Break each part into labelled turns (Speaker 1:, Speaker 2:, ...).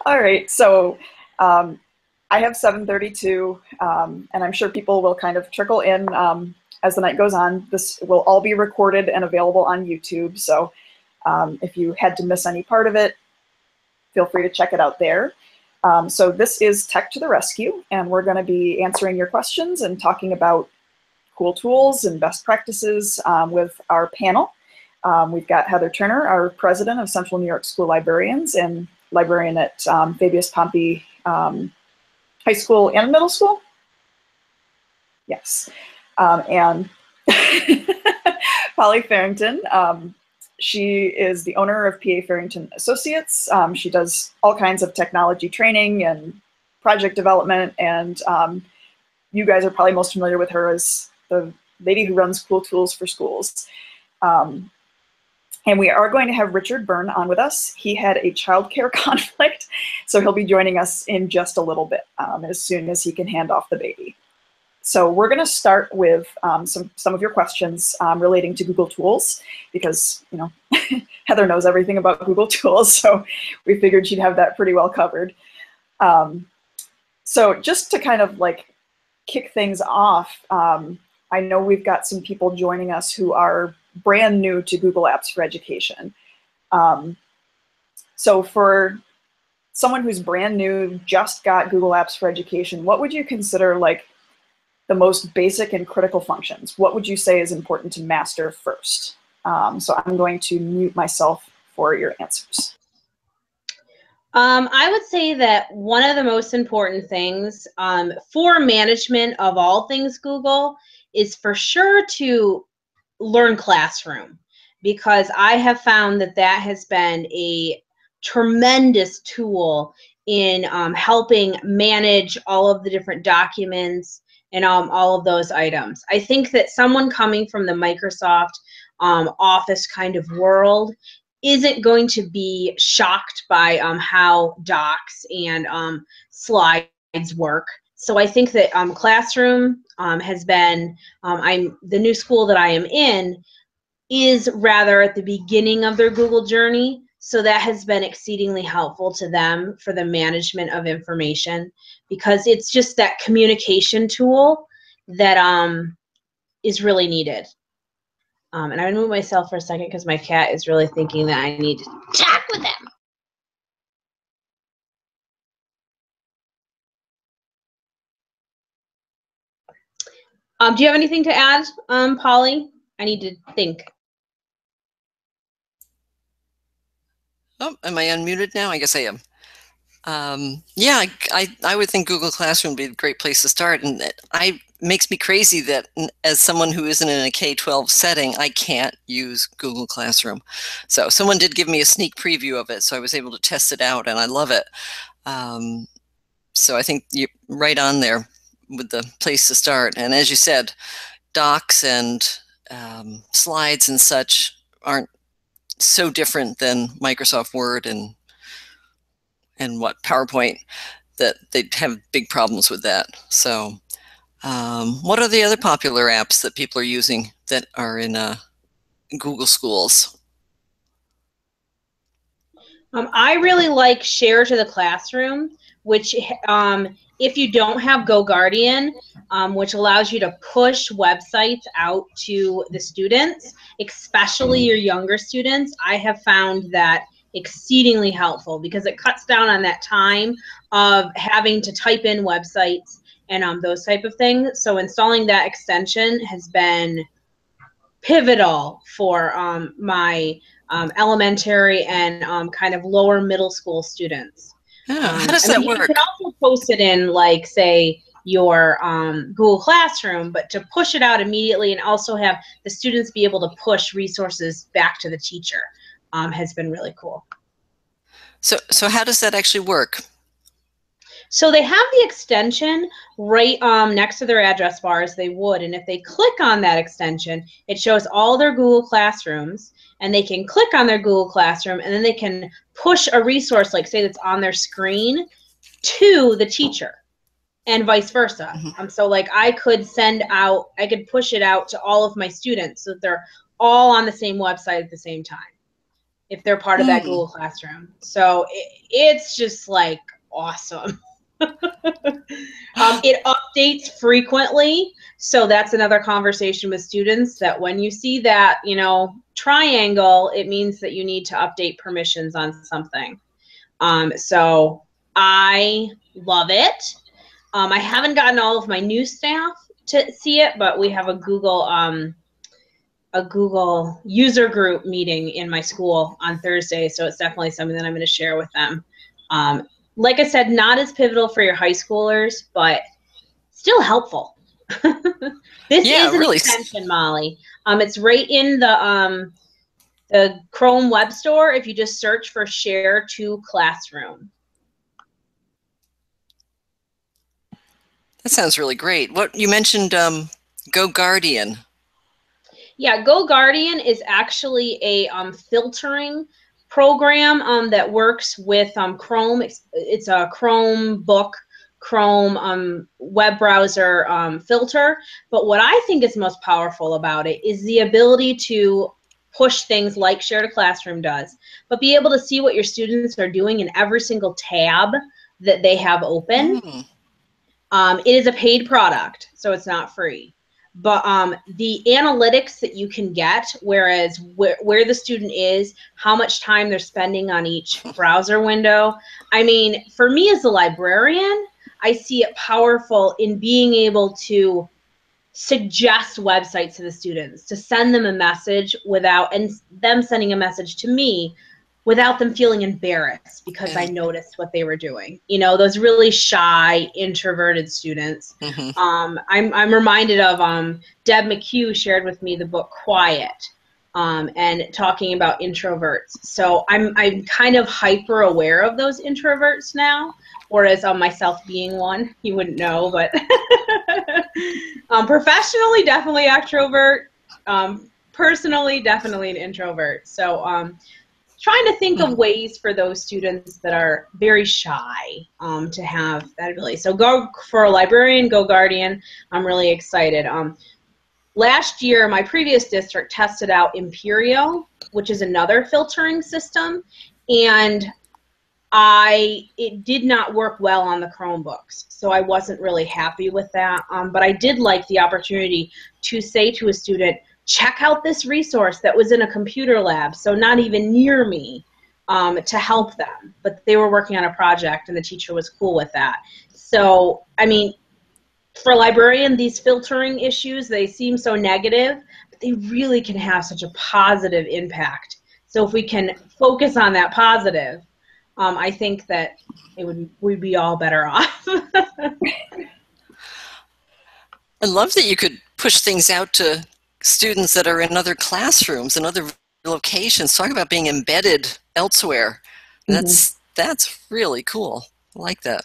Speaker 1: All right, so I have 7:32, and I'm sure people will kind of trickle in as the night goes on. This will all be recorded and available on YouTube, so if you had to miss any part of it, feel free to check it out there. So this is Tech to the Rescue, and we're going to be answering your questions and talking about cool tools and best practices with our panel. We've got Heather Turner, our president of Central New York School Librarians and librarian at Fabius Pompey High School and Middle School. Yes. And Polly Farrington. She is the owner of PA Farrington Associates. She does all kinds of technology training and project development, and you guys are probably most familiar with her as the lady who runs Cool Tools for Schools. And we are going to have Richard Byrne on with us. He had a childcare conflict, so he'll be joining us in just a little bit as soon as he can hand off the baby. So we're going to start with some of your questions relating to Google Tools, because Heather knows everything about Google Tools, so we figured she'd have that pretty well covered. So just to kind of like kick things off, I know we've got some people joining us who are brand new to Google Apps for Education. So for someone who's brand new, just got Google Apps for Education, what would you consider like the most basic and critical functions? What would you say is important to master first? So I'm going to mute myself for your answers.
Speaker 2: I would say that one of the most important things for management of all things Google is for sure to learn Classroom, because I have found that that has been a tremendous tool in helping manage all of the different documents and all of those items. I think that someone coming from the Microsoft Office kind of world isn't going to be shocked by how docs and slides work. So I think that Classroom has been, the new school that I am in is rather at the beginning of their Google journey. So that has been exceedingly helpful to them for the management of information, because it's just that communication tool that is really needed. And I'm gonna move myself for a second because my cat is really thinking that I need to chat with him. Do you have anything to add, Polly? I need to think.
Speaker 3: Oh, am I unmuted now? I guess I am. Yeah, I would think Google Classroom would be a great place to start. And it makes me crazy that as someone who isn't in a K-12 setting, I can't use Google Classroom. So someone did give me a sneak preview of it, so I was able to test it out, and I love it. So I think you're right on there with the place to start. And as you said, docs and slides and such aren't so different than Microsoft Word and what PowerPoint, that they'd have big problems with that. So what are the other popular apps that people are using that are in Google Schools?
Speaker 2: I really like Share to the Classroom, which if you don't have GoGuardian, which allows you to push websites out to the students, especially your younger students, I have found that exceedingly helpful, because it cuts down on that time of having to type in websites and those type of things. So installing that extension has been pivotal for my elementary and kind of lower middle school students.
Speaker 3: How does that work?
Speaker 2: You can also post it in, like, say, your Google Classroom, but to push it out immediately and also have the students be able to push resources back to the teacher has been really cool.
Speaker 3: So how does that actually work?
Speaker 2: So they have the extension right next to their address bar as they would, and if they click on that extension, it shows all their Google Classrooms, and they can click on their Google Classroom, and then they can push a resource, like say that's on their screen, to the teacher, and vice versa. So like I could push it out to all of my students so that they're all on the same website at the same time. if they're part of that Google Classroom. So it's just like awesome. It updates frequently. So that's another conversation with students, that when you see that, you know, triangle, it means that you need to update permissions on something. So I love it. I haven't gotten all of my new staff to see it, but we have a Google user group meeting in my school on Thursday, so it's definitely something that I'm going to share with them. Like I said, not as pivotal for your high schoolers, but still helpful. This is an
Speaker 3: really
Speaker 2: extension, Molly. It's right in the Chrome web store if you just search for Share to Classroom.
Speaker 3: That sounds really great. What you mentioned, Go Guardian.
Speaker 2: Yeah, Go Guardian is actually a filtering program that works with Chrome. It's a Chromebook, Chrome web browser filter. But what I think is most powerful about it is the ability to push things like Share to Classroom does, but be able to see what your students are doing in every single tab that they have open. It is a paid product, so it's not free. But the analytics that you can get, whereas where the student is, how much time they're spending on each browser window. I mean, for me as a librarian, I see it powerful in being able to suggest websites to the students, to send them a message without, and them sending a message to me without them feeling embarrassed because I noticed what they were doing. You know, those really shy, introverted students. I'm reminded of Deb McHugh shared with me the book Quiet, and talking about introverts. So I'm kind of hyper aware of those introverts now, whereas myself being one, you wouldn't know, but professionally, definitely extrovert. Personally, definitely an introvert. So trying to think of ways for those students that are very shy to have that ability. So go for a librarian, Go Guardian. I'm really excited. Last year, my previous district tested out Imperial, which is another filtering system, and it did not work well on the Chromebooks, so I wasn't really happy with that. But I did like the opportunity to say to a student, check out this resource that was in a computer lab, so not even near me, to help them. But they were working on a project, and the teacher was cool with that. So, I mean, for a librarian, these filtering issues, they seem so negative, but they really can have such a positive impact. So if we can focus on that positive, I think that we'd be all better off.
Speaker 3: I love that you could push things out to students that are in other classrooms and other locations. Talk about being embedded elsewhere. That's really cool. I like that.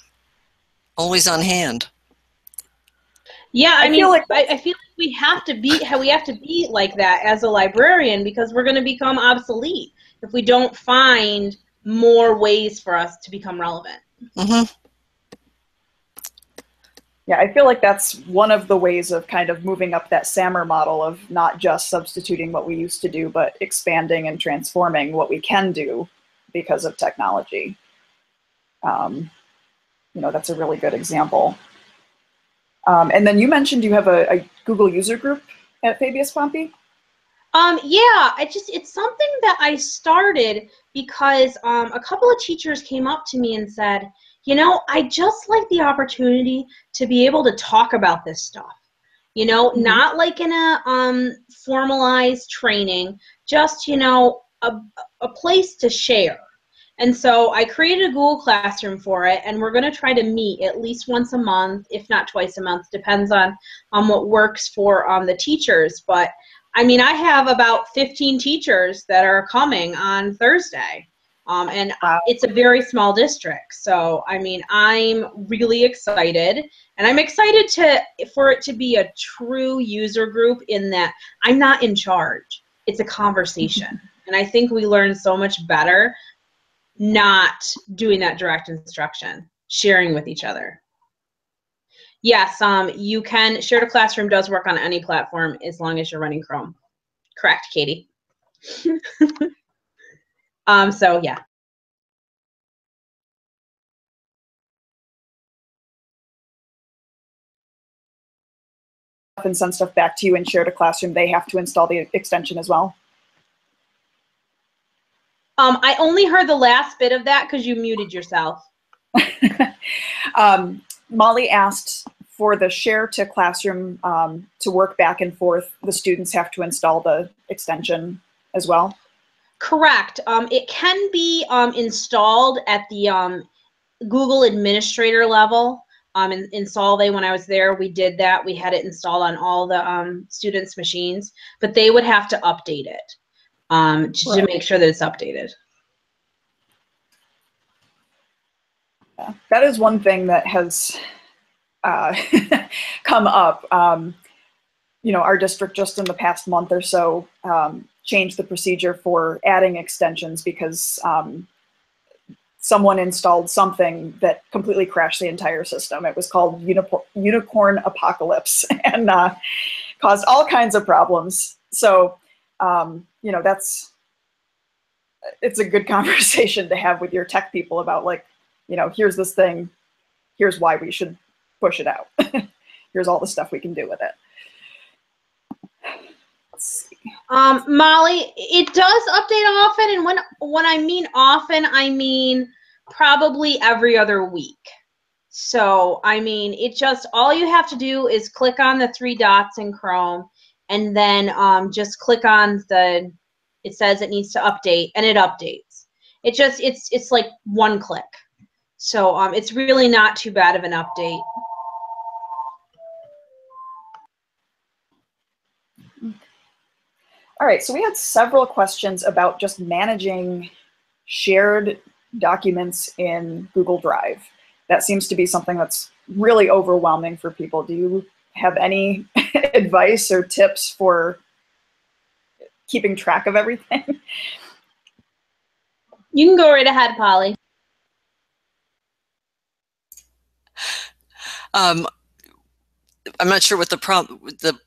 Speaker 3: Always on hand.
Speaker 2: Yeah, I feel like we have to be like that as a librarian, because we're going to become obsolete if we don't find more ways for us to become relevant.
Speaker 1: Yeah, I feel like that's one of the ways of kind of moving up that SAMR model of not just substituting what we used to do, but expanding and transforming what we can do because of technology. You know, that's a really good example. And then you mentioned you have a Google user group at Fabius Pompey?
Speaker 2: Yeah, it's something that I started because a couple of teachers came up to me and said, you know, I just like the opportunity to be able to talk about this stuff. You know, not like in a formalized training, just, you know, a place to share. And so I created a Google Classroom for it, and we're going to try to meet at least once a month, if not twice a month, depends on what works for the teachers. But I mean, I have about 15 teachers that are coming on Thursday, and it's a very small district. So, I mean, I'm really excited, and I'm excited for it to be a true user group in that I'm not in charge. It's a conversation, and I think we learn so much better not doing that direct instruction, sharing with each other. Yes, you can. Share to Classroom does work on any platform as long as you're running Chrome. Correct, Katie. So yeah.
Speaker 1: And send stuff back to you and share to Classroom, they have to install the extension as well?
Speaker 2: I only heard the last bit of that because you muted yourself.
Speaker 1: Molly asked for the share to Classroom to work back and forth. The students have to install the extension as well?
Speaker 2: Correct. It can be installed at the Google administrator level. In Solvay, when I was there, we did that. We had it installed on all the students' machines, but they would have to update it to make sure that it's updated.
Speaker 1: Yeah, that is one thing that has come up. You know, our district just in the past month or so changed the procedure for adding extensions because someone installed something that completely crashed the entire system. It was called Unicorn Apocalypse and caused all kinds of problems. So, you know, it's a good conversation to have with your tech people about, like, you know, here's this thing, here's why we should push it out. Here's all the stuff we can do with it. Let's see.
Speaker 2: Molly, it does update often, and when I mean often, I mean probably every other week. So, I mean, it just, all you have to do is click on the 3 dots in Chrome, and then just click on it says it needs to update, and it updates. It just, it's like one click. So, it's really not too bad of an update.
Speaker 1: All right, so we had several questions about just managing shared documents in Google Drive. That seems to be something that's really overwhelming for people. Do you have any advice or tips for keeping track of everything?
Speaker 2: You can go right ahead, Polly.
Speaker 3: I'm not sure what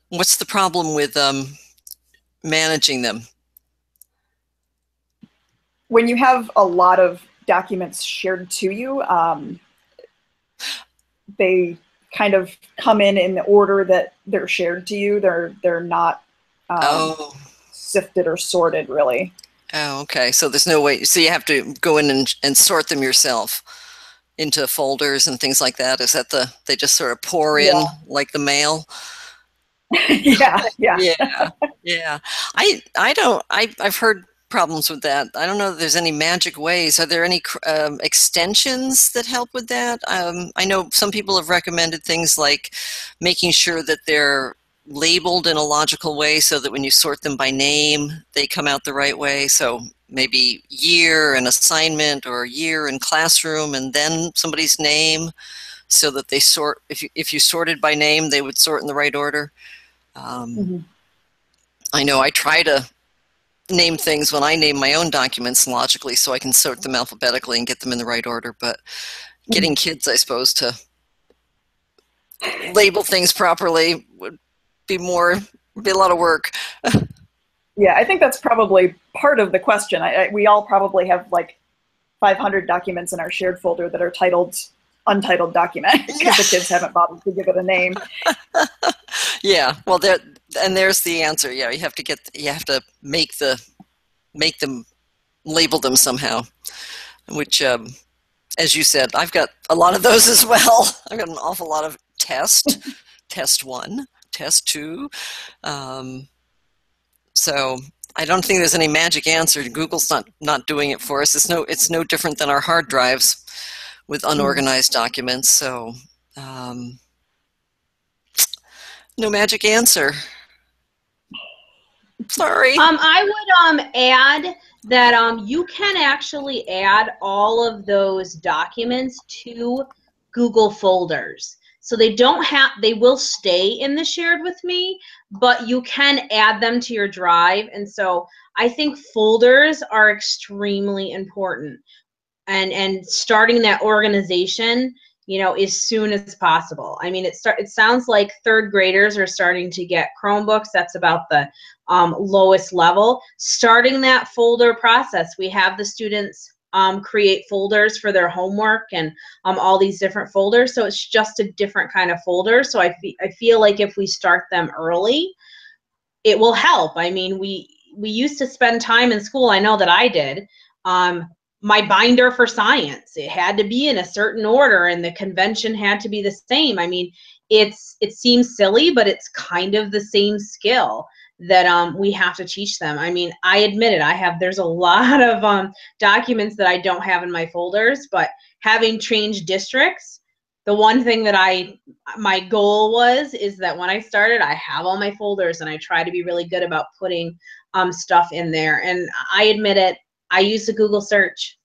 Speaker 3: what's the problem with managing them?
Speaker 1: When you have a lot of documents shared to you, they kind of come in the order that they're shared to you. They're not sifted or sorted, really.
Speaker 3: Oh, okay. So there's no way. So you have to go in and sort them yourself into folders and things like that. Is that they just sort of pour in like the mail?
Speaker 1: Yeah.
Speaker 3: I've heard problems with that. I don't know if there's any magic ways. Are there any extensions that help with that? I know some people have recommended things like making sure that they're labeled in a logical way so that when you sort them by name, they come out the right way. So maybe year and assignment, or year and classroom, and then somebody's name, so that they sort, if you sorted by name, they would sort in the right order. I know I try to name things when I name my own documents logically so I can sort them alphabetically and get them in the right order, but getting kids, I suppose, to label things properly would be a lot of work.
Speaker 1: Yeah, I think that's probably part of the question. We all probably have like 500 documents in our shared folder that are titled untitled document because the kids haven't bothered to give it a name.
Speaker 3: Yeah, well, there's the answer. Yeah, you have to make them label them somehow, which, as you said, I've got a lot of those as well. I've got an awful lot of test 1, test 2. So I don't think there's any magic answer. Google's not doing it for us. It's no different than our hard drives with unorganized documents. So no magic answer. Sorry.
Speaker 2: I would add that you can actually add all of those documents to Google folders. So they will stay in the shared with me, but you can add them to your drive. And so I think folders are extremely important. And starting that organization you know, as soon as possible. I mean, it sounds like third graders are starting to get Chromebooks. That's about the lowest level. Starting that folder process, we have the students create folders for their homework and all these different folders. So it's just a different kind of folder. So I feel like if we start them early, it will help. I mean, we used to spend time in school. I know that I did. My binder for science, it had to be in a certain order and the convention had to be the same. I mean, it seems silly, but it's kind of the same skill that we have to teach them. I mean, I admit it, there's a lot of documents that I don't have in my folders, but having changed districts, the one thing that my goal is that when I started, I have all my folders and I try to be really good about putting stuff in there. And I admit it, I use the Google search.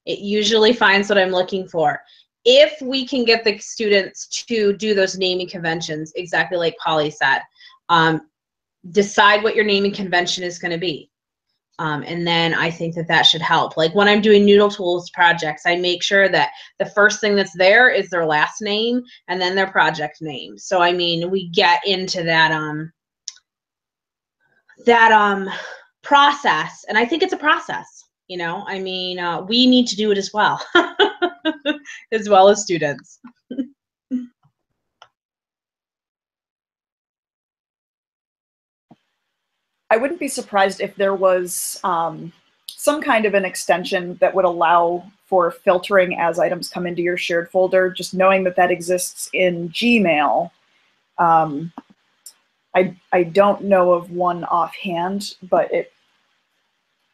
Speaker 2: It usually finds what I'm looking for. If we can get the students to do those naming conventions, exactly like Polly said, decide what your naming convention is going to be. And then I think that should help. Like when I'm doing Noodle Tools projects, I make sure that the first thing that's there is their last name and then their project name. So, I mean, we get into that process, and I think it's a process, you know. I mean, we need to do it as well, as well as students.
Speaker 1: I wouldn't be surprised if there was some kind of an extension that would allow for filtering as items come into your shared folder, just knowing that exists in Gmail. I don't know of one offhand, but it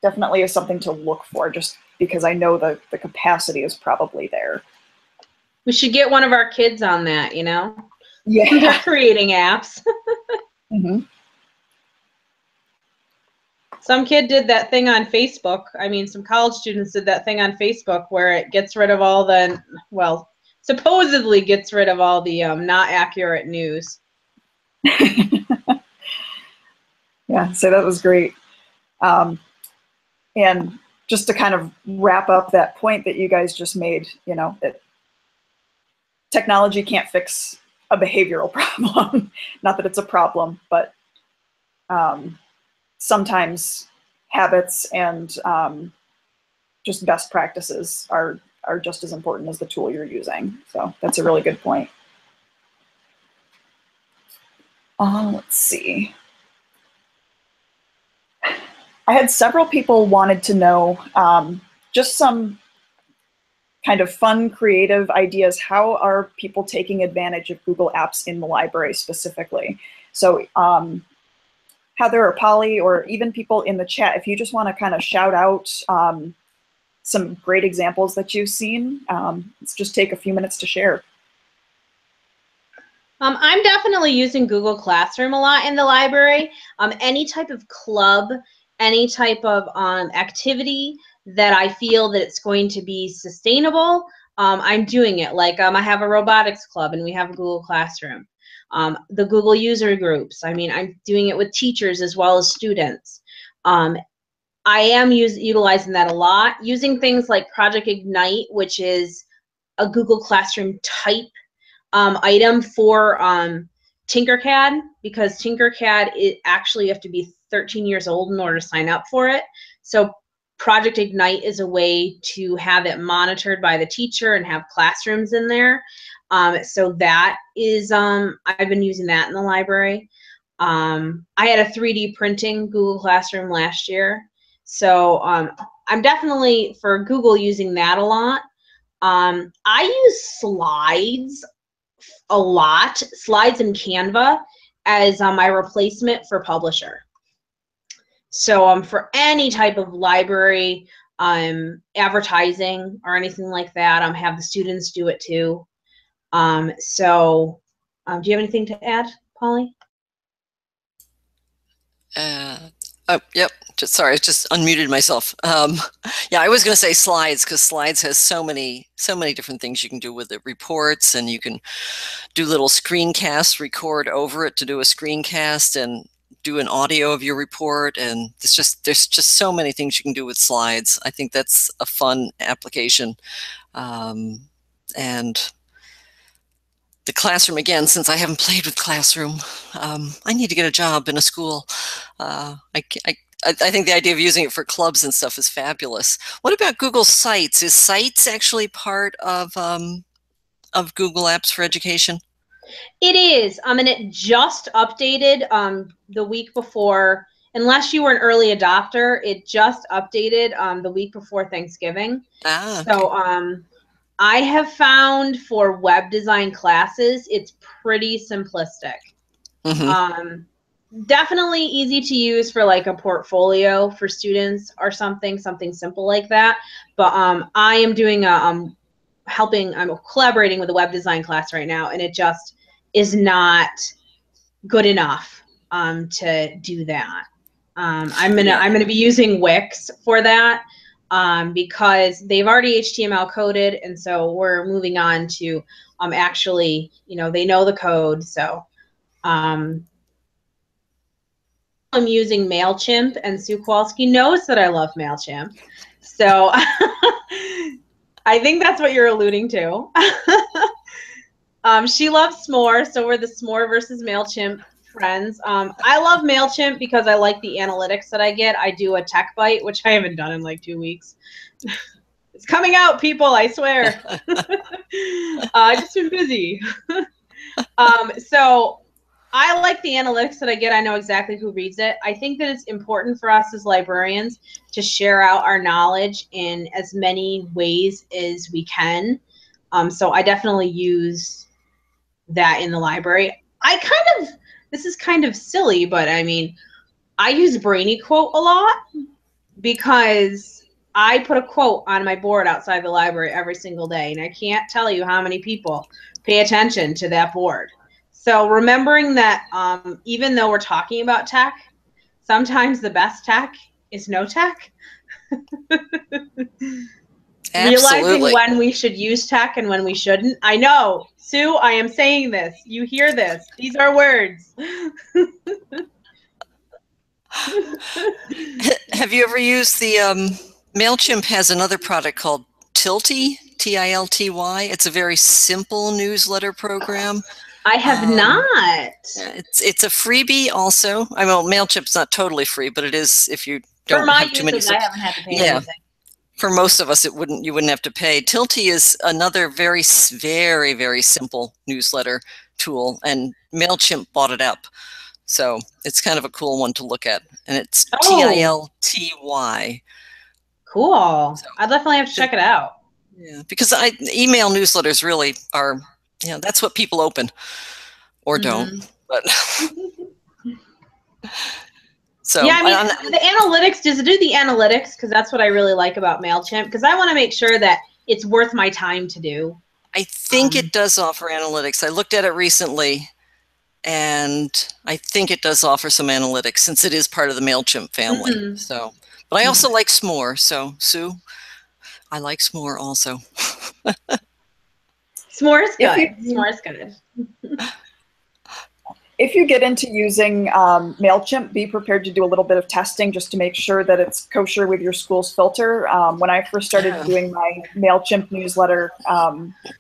Speaker 1: definitely is something to look for, just because I know the capacity is probably there.
Speaker 2: We should get one of our kids on that, you know?
Speaker 1: Yeah.
Speaker 2: They're creating apps.
Speaker 1: Mm-hmm.
Speaker 2: Some kid did that thing on Facebook. I mean, some college students did that thing on Facebook where it gets rid of all the, well, supposedly gets rid of all the not accurate news.
Speaker 1: Yeah, so that was great. And just to kind of wrap up that point that you guys just made, you know, that technology can't fix a behavioral problem. Not that it's a problem, but sometimes habits and just best practices are just as important as the tool you're using. So that's a really good point. Let's see. I had several people wanted to know just some kind of fun, creative ideas. How are people taking advantage of Google Apps in the library specifically? So Heather or Polly, or even people in the chat, if you just want to kind of shout out some great examples that you've seen, let's just take a few minutes to share.
Speaker 2: I'm definitely using Google Classroom a lot in the library. Any type of club, any type of activity that I feel that it's going to be sustainable, I'm doing it. Like I have a robotics club and we have a Google Classroom. The Google user groups, I mean, I'm doing it with teachers as well as students. I am utilizing that a lot, using things like Project Ignite, which is a Google Classroom type item for Tinkercad, because Tinkercad, you have to be 13 years old in order to sign up for it. So Project Ignite is a way to have it monitored by the teacher and have classrooms in there. So that is, I've been using that in the library. I had a 3D printing Google Classroom last year. So I'm definitely, for Google, using that a lot. I use slides a lot, slides in Canva, as my replacement for Publisher. So for any type of library advertising or anything like that, have the students do it too. Do you have anything to add, Polly?
Speaker 3: Oh, yep. Sorry, I just unmuted myself. Yeah, I was going to say slides, because slides has so many different things you can do with it. Reports, and you can do little screencasts, record over it to do a screencast, and do an audio of your report. And there's just so many things you can do with slides. I think that's a fun application. And the classroom again, since I haven't played with Classroom. I need to get a job in a school. I think the idea of using it for clubs and stuff is fabulous. What about Google Sites? Is Sites actually part of Google Apps for Education?
Speaker 2: It is. And it just updated the week before. Unless you were an early adopter, it just updated the week before Thanksgiving.
Speaker 3: Ah, okay.
Speaker 2: So I have found for web design classes, it's pretty simplistic.
Speaker 3: Mm-hmm.
Speaker 2: Definitely easy to use for like a portfolio for students or something simple like that. But I am doing a I'm collaborating with a web design class right now, and it just is not good enough to do that. I'm gonna be using Wix for that because they've already HTML coded, and so we're moving on to actually, they know the code. So I'm using MailChimp, and Sue Kowalski knows that I love MailChimp. So I think that's what you're alluding to. She loves S'more, so we're the S'more versus MailChimp friends. I love MailChimp because I like the analytics that I get. I do a tech bite, which I haven't done in like 2 weeks. It's coming out, people, I swear. I just been busy. So I like the analytics that I get. I know exactly who reads it. I think that it's important for us as librarians to share out our knowledge in as many ways as we can. So I definitely use that in the library. This is kind of silly, but I mean, I use Brainy Quote a lot because I put a quote on my board outside the library every single day, and I can't tell you how many people pay attention to that board. So remembering that even though we're talking about tech, sometimes the best tech is no tech. Realizing when we should use tech and when we shouldn't. I know, Sue, I am saying this. You hear this. These are words.
Speaker 3: Have you ever used the MailChimp has another product called Tilty, Tilty. It's a very simple newsletter program.
Speaker 2: I have not.
Speaker 3: It's a freebie also. I mean, MailChimp's not totally free, but it is if you don't have too many.
Speaker 2: I haven't had to pay anything.
Speaker 3: For most of us, you wouldn't have to pay. Tilty is another very, very, very simple newsletter tool, and MailChimp bought it up. So it's kind of a cool one to look at, and it's Tilty.
Speaker 2: Cool. So, I'll definitely have to check it out.
Speaker 3: Yeah, because email newsletters really are, that's what people open or don't. But so
Speaker 2: yeah, I mean, the analytics, does it do the analytics? Because that's what I really like about MailChimp, because I want to make sure that it's worth my time to do.
Speaker 3: I think it does offer analytics. I looked at it recently, and I think it does offer some analytics since it is part of the MailChimp family. So, but I also like S'more. So, Sue, I like S'more also.
Speaker 2: S'more is good. S'more is good.
Speaker 1: If you get into using MailChimp, be prepared to do a little bit of testing just to make sure that it's kosher with your school's filter. When I first started doing my MailChimp newsletter,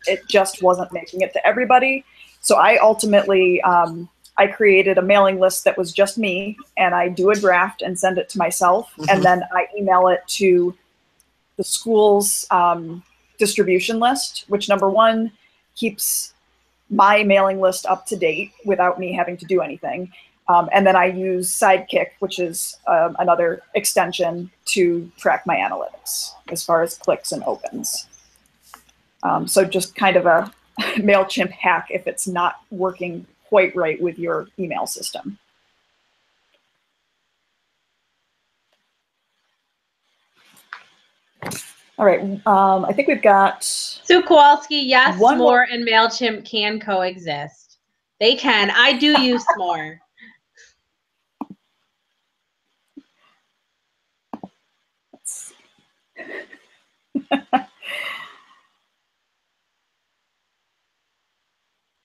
Speaker 1: it just wasn't making it to everybody. So I ultimately, I created a mailing list that was just me, and I do a draft and send it to myself, and then I email it to the school's distribution list, which number one, keeps my mailing list up to date without me having to do anything. And then I use Sidekick, which is another extension to track my analytics as far as clicks and opens. So just kind of a MailChimp hack if it's not working quite right with your email system. All right, I think we've got...
Speaker 2: Sue Kowalski, yes, S'more and MailChimp can coexist. They can. I do use S'more.
Speaker 1: Let's see.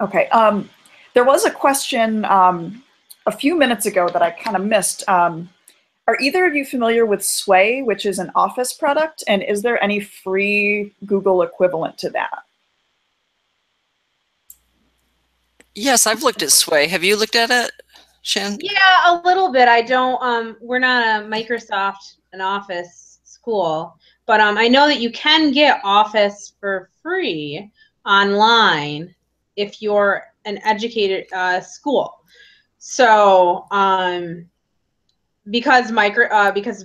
Speaker 1: Okay, there was a question a few minutes ago that I kind of missed. Are either of you familiar with Sway, which is an Office product, and is there any free Google equivalent to that?
Speaker 3: Yes, I've looked at Sway. Have you looked at it, Shan?
Speaker 2: Yeah, a little bit. I don't, we're not a Microsoft, an Office school, but I know that you can get Office for free online if you're an educated school. So, because because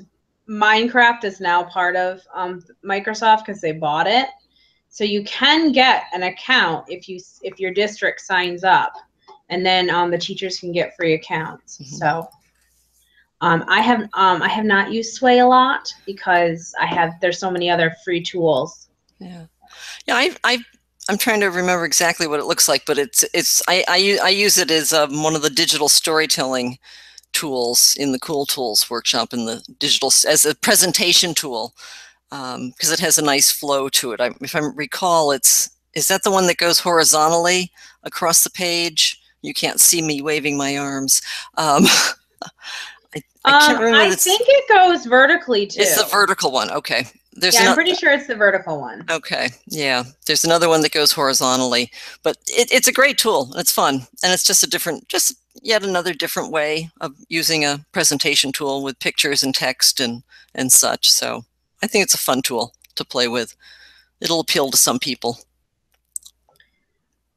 Speaker 2: Minecraft is now part of Microsoft because they bought it, so you can get an account if your district signs up, and then the teachers can get free accounts.
Speaker 3: Mm-hmm.
Speaker 2: So I have not used Sway a lot because there's so many other free tools.
Speaker 3: Yeah, yeah. I'm trying to remember exactly what it looks like, but I use it as one of the digital storytelling tools in the Cool Tools workshop, in the digital as a presentation tool, because it has a nice flow to it. If I recall, is that the one that goes horizontally across the page? You can't see me waving my arms. I can't remember.
Speaker 2: I think it goes vertically too.
Speaker 3: It's the vertical one. Okay.
Speaker 2: I'm pretty sure it's the vertical one.
Speaker 3: Okay. Yeah. There's another one that goes horizontally, but it's a great tool. It's fun. And it's just yet another different way of using a presentation tool with pictures and text and such. So I think it's a fun tool to play with. It'll appeal to some people.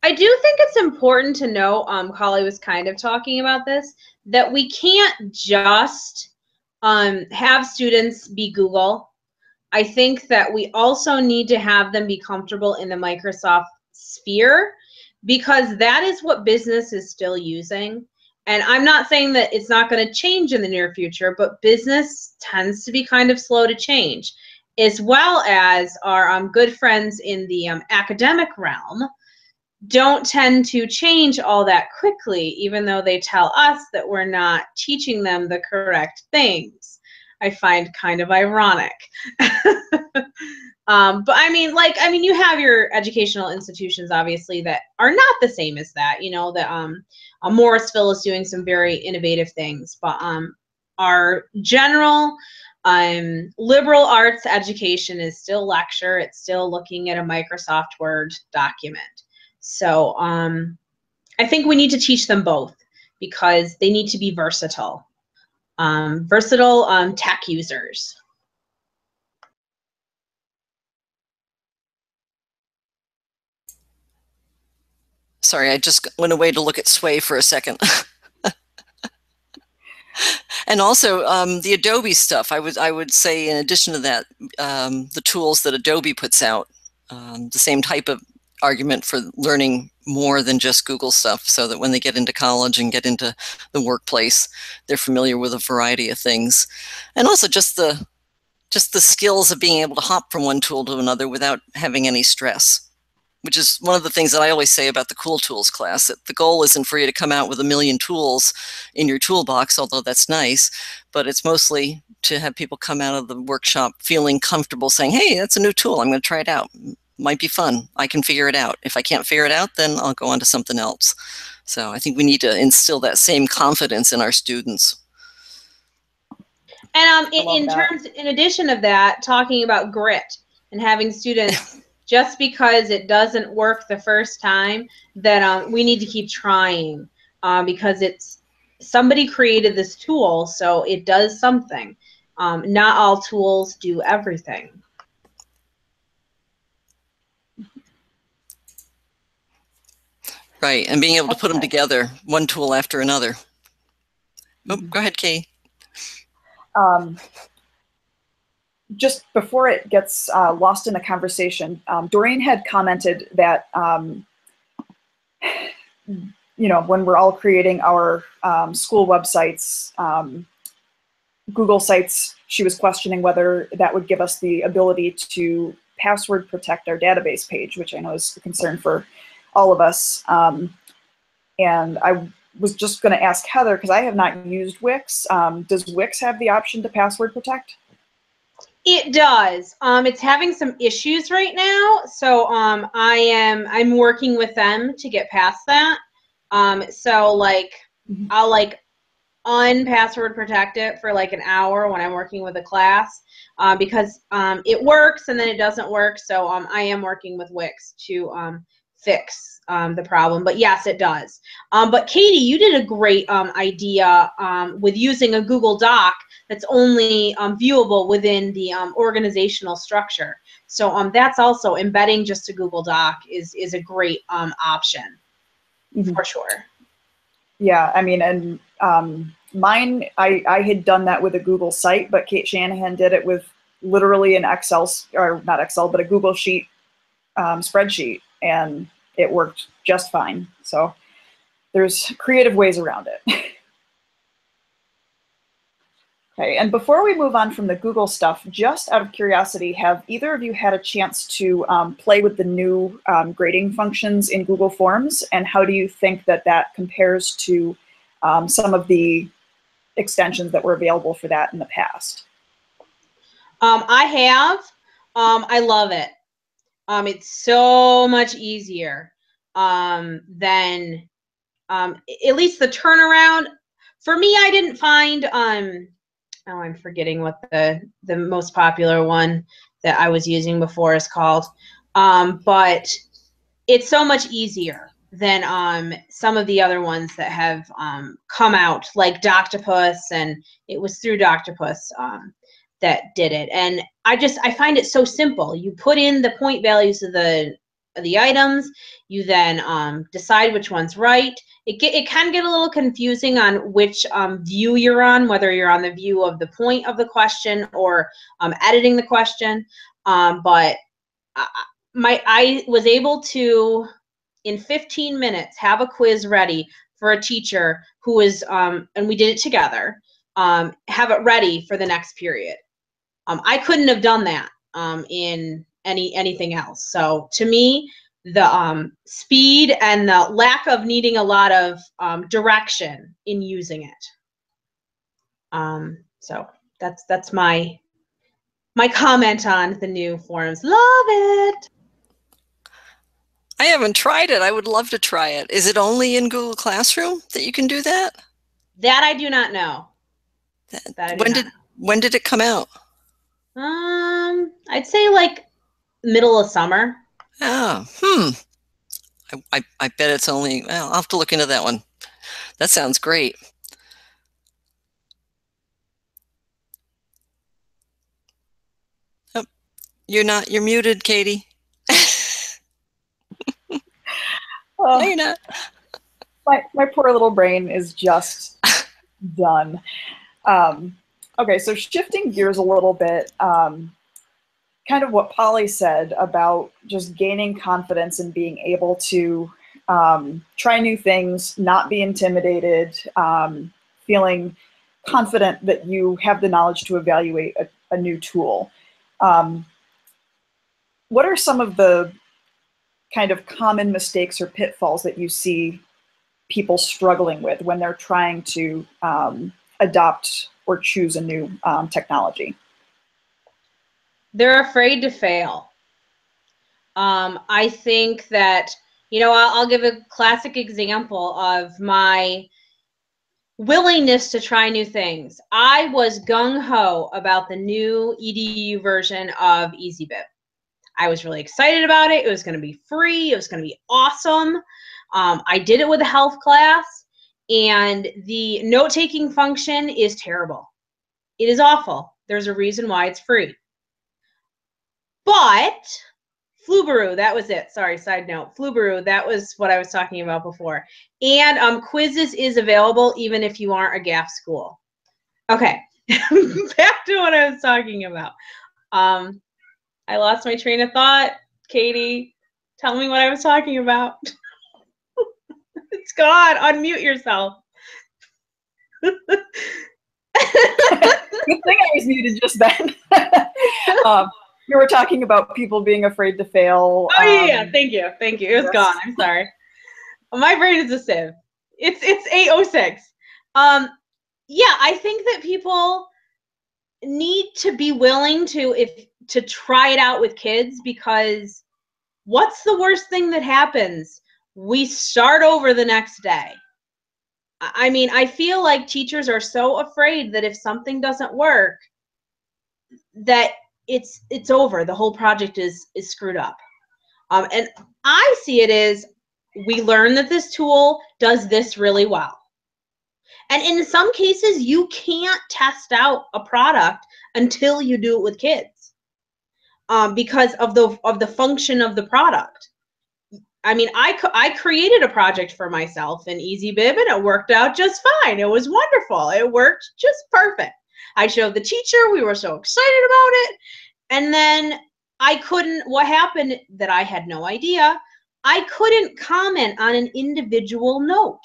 Speaker 2: I do think it's important to know, Holly was kind of talking about this, that we can't just have students be Google. I think that we also need to have them be comfortable in the Microsoft sphere, because that is what business is still using. And I'm not saying that it's not going to change in the near future, but business tends to be kind of slow to change, as well as our good friends in the academic realm don't tend to change all that quickly, even though they tell us that we're not teaching them the correct things. I find kind of ironic. But I mean, you have your educational institutions, obviously, that are not the same as that. You know, that Morrisville is doing some very innovative things, but our general liberal arts education is still lecture. It's still looking at a Microsoft Word document. So I think we need to teach them both, because they need to be versatile. Versatile tech users.
Speaker 3: Sorry, I just went away to look at Sway for a second. And also the Adobe stuff. I would say, in addition to that, the tools that Adobe puts out, the same type of argument for learning more than just Google stuff, so that when they get into college and get into the workplace, they're familiar with a variety of things. And also just the skills of being able to hop from one tool to another without having any stress, which is one of the things that I always say about the Cool Tools class, that the goal isn't for you to come out with 1 million tools in your toolbox, although that's nice, but it's mostly to have people come out of the workshop feeling comfortable saying, hey, that's a new tool, I'm going to try it out. Might be fun. I can figure it out. If I can't figure it out, then I'll go on to something else. So I think we need to instill that same confidence in our students.
Speaker 2: And in addition of that, talking about grit and having students, just because it doesn't work the first time, that we need to keep trying, because somebody created this tool, so it does something. Not all tools do everything.
Speaker 3: Right, and being able to put them together, one tool after another. Oh, go ahead, Kay.
Speaker 1: Just before it gets lost in the conversation, Doreen had commented that, you know, when we're all creating our school websites, Google sites, she was questioning whether that would give us the ability to password protect our database page, which I know is a concern for all of us. And I was just going to ask Heather, because I have not used Wix. Does Wix have the option to password protect?
Speaker 2: It does. It's having some issues right now, so I'm working with them to get past that. So like I'll like unpassword protect it for like an hour when I'm working with a class, because it works and then it doesn't work. So I am working with Wix to fix the problem. But yes, it does. But Katie, you did a great idea with using a Google Doc that's only viewable within the organizational structure. So that's also embedding just a Google Doc is a great option for sure.
Speaker 1: Yeah, I mean, and mine, I had done that with a Google site, but Kate Shanahan did it with literally an Excel, or not Excel, but a Google Sheet spreadsheet, and it worked just fine. So there's creative ways around it. Okay, and before we move on from the Google stuff, just out of curiosity, have either of you had a chance to play with the new grading functions in Google Forms, and how do you think that that compares to some of the extensions that were available for that in the past?
Speaker 2: I have. I love it. It's so much easier than at least the turnaround. For me, I didn't find oh, I'm forgetting what the most popular one that I was using before is called. But it's so much easier than some of the other ones that have come out, like Doctopus, and it was through Doctopus that did it. And I find it so simple. You put in the point values of the items, you then decide which one's right. It can get a little confusing on which view you're on, whether you're on the view of the point of the question or editing the question. But I was able to, in 15 minutes, have a quiz ready for a teacher who was, and we did it together, have it ready for the next period. I couldn't have done that in anything else. So to me, the speed and the lack of needing a lot of direction in using it. So that's my comment on the new forums. Love it.
Speaker 3: I haven't tried it. I would love to try it. Is it only in Google Classroom that you can do that?
Speaker 2: That I do not know.
Speaker 3: When did it come out?
Speaker 2: I'd say like middle of summer.
Speaker 3: Oh, I bet it's only, well, I'll have to look into that one. That sounds great. Oh, you're muted, Katie. No, you're not.
Speaker 1: My poor little brain is just done. Okay, so shifting gears a little bit, kind of what Polly said about just gaining confidence and being able to try new things, not be intimidated, feeling confident that you have the knowledge to evaluate a new tool. What are some of the kind of common mistakes or pitfalls that you see people struggling with when they're trying to adopt or choose a new technology?
Speaker 2: They're afraid to fail. I think that, I'll give a classic example of my willingness to try new things. I was gung-ho about the new EDU version of EasyBib. I was really excited about it. It was going to be free. It was going to be awesome. I did it with a health class, and the note-taking function is terrible. It is awful. There's a reason why it's free. But Flubaroo, that was it. Sorry, side note. Flubaroo, that was what I was talking about before. And quizzes is available even if you aren't a GAF school. Okay, back to what I was talking about. I lost my train of thought. Katie, tell me what I was talking about. It's gone. Unmute yourself.
Speaker 1: Good thing I was muted just then. You were talking about people being afraid to fail.
Speaker 2: Oh yeah, thank you. It was gone. I'm sorry. My brain is a sieve. It's 8:06. Yeah, I think that people need to be willing to try it out with kids, because what's the worst thing that happens? We start over the next day. I mean, I feel like teachers are so afraid that if something doesn't work, that it's over. The whole project is screwed up. And I see it as we learn that this tool does this really well. And in some cases, you can't test out a product until you do it with kids because of the function of the product. I mean, I created a project for myself in CNYSLibs, and it worked out just fine. It was wonderful. It worked just perfect. I showed the teacher. We were so excited about it. And then what happened that I had no idea, I couldn't comment on an individual note.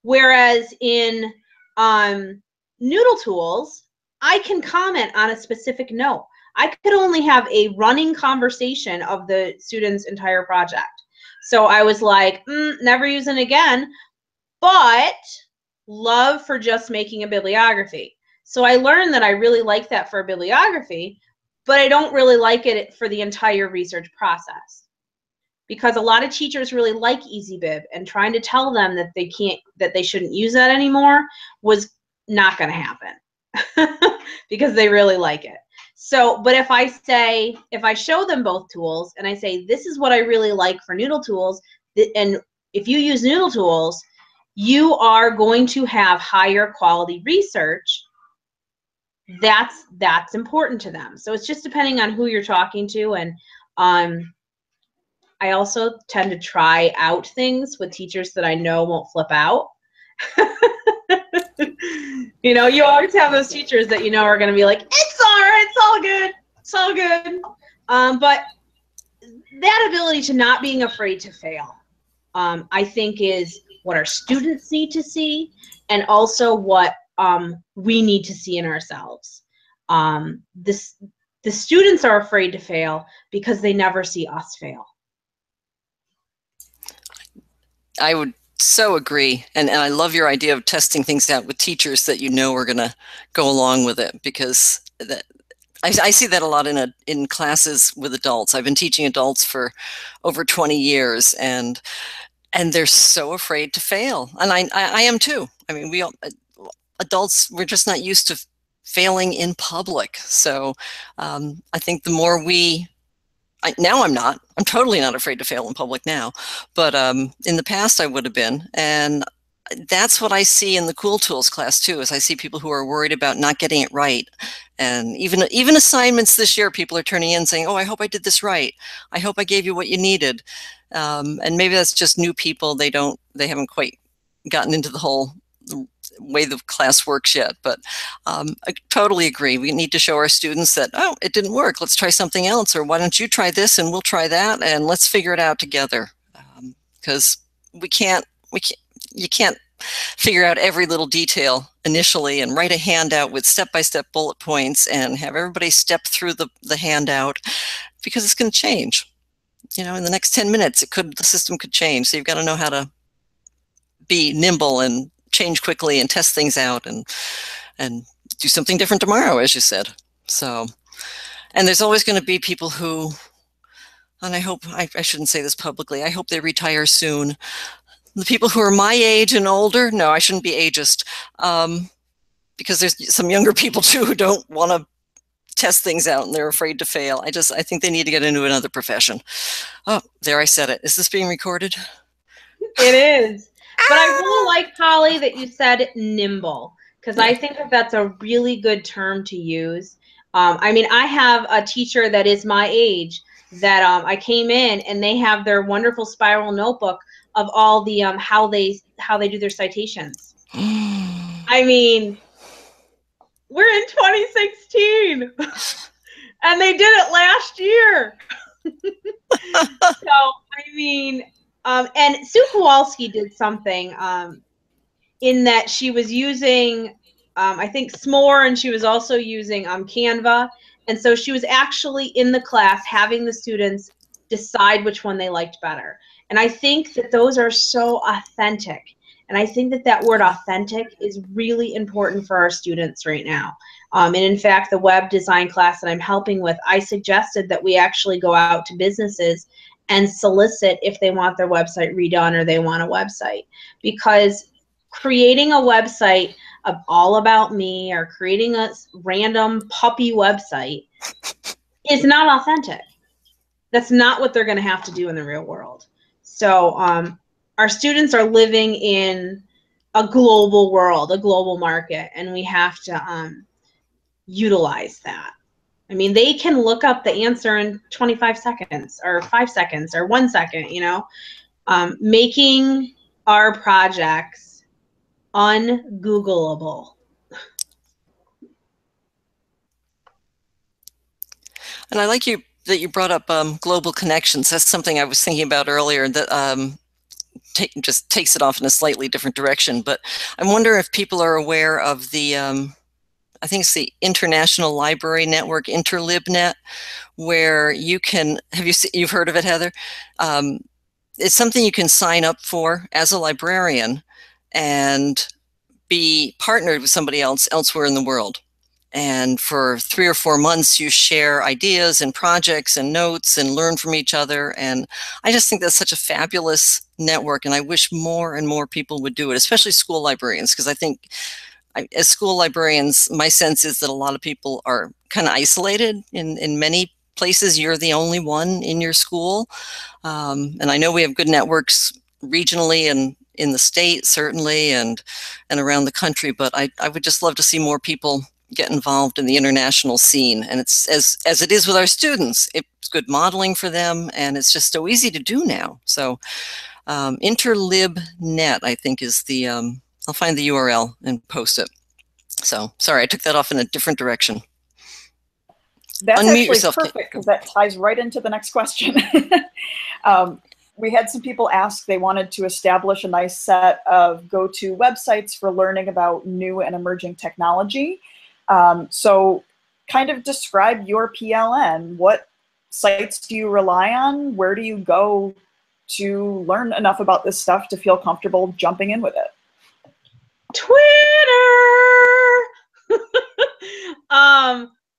Speaker 2: Whereas in Noodle Tools, I can comment on a specific note. I could only have a running conversation of the student's entire project. So I was like, never use it again, but love for just making a bibliography. So I learned that I really like that for a bibliography, but I don't really like it for the entire research process. Because a lot of teachers really like CNYSLibs, and trying to tell them that they shouldn't use that anymore was not going to happen because they really like it. So, but if I show them both tools and I say, this is what I really like for Noodle Tools, and if you use Noodle Tools, you are going to have higher quality research. That's important to them. So it's just depending on who you're talking to. And I also tend to try out things with teachers that I know won't flip out. You know, you always have those teachers that you know are going to be like, it's all right, it's all good, it's all good. But that ability to not being afraid to fail, I think is what our students need to see, and also what we need to see in ourselves. The students are afraid to fail because they never see us fail.
Speaker 3: I would so agree. And I love your idea of testing things out with teachers that you know are going to go along with it, because I see that a lot in classes with adults. I've been teaching adults for over 20 years, and they're so afraid to fail. And I am too. I mean, adults, we're just not used to failing in public. So I think the more now I'm totally not afraid to fail in public now, but in the past I would have been. And that's what I see in the Cool Tools class too, is I see people who are worried about not getting it right. And even assignments this year, people are turning in saying, oh, I hope I did this right. I hope I gave you what you needed. And maybe that's just new people. They haven't quite gotten into the whole way the class works yet, but I totally agree. We need to show our students that, oh, it didn't work, let's try something else, or why don't you try this and we'll try that, and let's figure it out together. Because you can't figure out every little detail initially and write a handout with step-by-step bullet points and have everybody step through the handout, because it's going to change. You know, in the next 10 minutes, the system could change. So you've got to know how to be nimble and change quickly and test things out and do something different tomorrow, as you said. So, and there's always going to be people who, and I hope, I shouldn't say this publicly, I hope they retire soon. The people who are my age and older, no, I shouldn't be ageist, because there's some younger people too who don't want to test things out and they're afraid to fail. I think they need to get into another profession. Oh, there, I said it. Is this being recorded?
Speaker 2: It is. But I really like, Holly, that you said nimble, because I think that that's a really good term to use. I mean, I have a teacher that is my age that I came in, and they have their wonderful spiral notebook of all the how they do their citations. I mean, we're in 2016, and they did it last year. So, I mean, and Sue Kowalski did something in that she was using, I think, S'more, and she was also using Canva. And so she was actually in the class having the students decide which one they liked better. And I think that those are so authentic. And I think that that word authentic is really important for our students right now. And in fact, the web design class that I'm helping with, I suggested that we actually go out to businesses and solicit if they want their website redone or they want a website. Because creating a website of all about me or creating a random puppy website is not authentic. That's not what they're going to have to do in the real world. So our students are living in a global world, a global market, and we have to utilize that. I mean, they can look up the answer in 25 seconds or 5 seconds or 1 second, you know, making our projects ungoogleable.
Speaker 3: And I like that you brought up global connections. That's something I was thinking about earlier that just takes it off in a slightly different direction. But I wonder if people are aware of the, I think it's the International Library Network, InterLibNet, where you can, you've heard of it, Heather? It's something you can sign up for as a librarian and be partnered with somebody else elsewhere in the world. And for 3 or 4 months, you share ideas and projects and notes and learn from each other. And I just think that's such a fabulous network. And I wish more and more people would do it, especially school librarians, because I think as school librarians, my sense is that a lot of people are kind of isolated in many places. You're the only one in your school. And I know we have good networks regionally and in the state, certainly, and around the country. But I would just love to see more people get involved in the international scene. And it's as it is with our students, it's good modeling for them, and it's just so easy to do now. So InterLibNet, I think, is the, I'll find the URL and post it. So sorry, I took that off in a different direction.
Speaker 1: That's
Speaker 3: Unmute
Speaker 1: actually
Speaker 3: yourself,
Speaker 1: perfect, because that ties right into the next question. We had some people ask, they wanted to establish a nice set of go-to websites for learning about new and emerging technology. So kind of describe your PLN. What sites do you rely on? Where do you go to learn enough about this stuff to feel comfortable jumping in with it?
Speaker 2: Twitter!